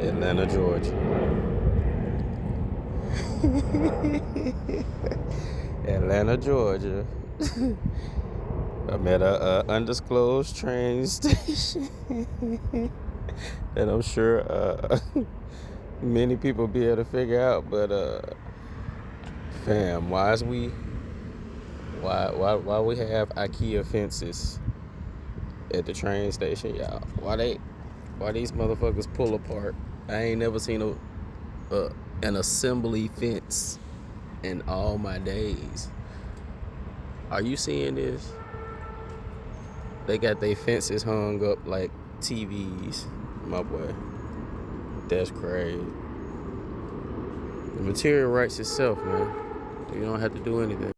Atlanta, Georgia. Atlanta, Georgia. I'm at a undisclosed train station, and I'm sure many people be able to figure out. But fam, why we have IKEA fences at the train station, y'all? Why these motherfuckers pull apart? I ain't never seen an assembly fence in all my days. Are you seeing this? They got their fences hung up like TVs, my boy. That's crazy. The material writes itself, man. You don't have to do anything.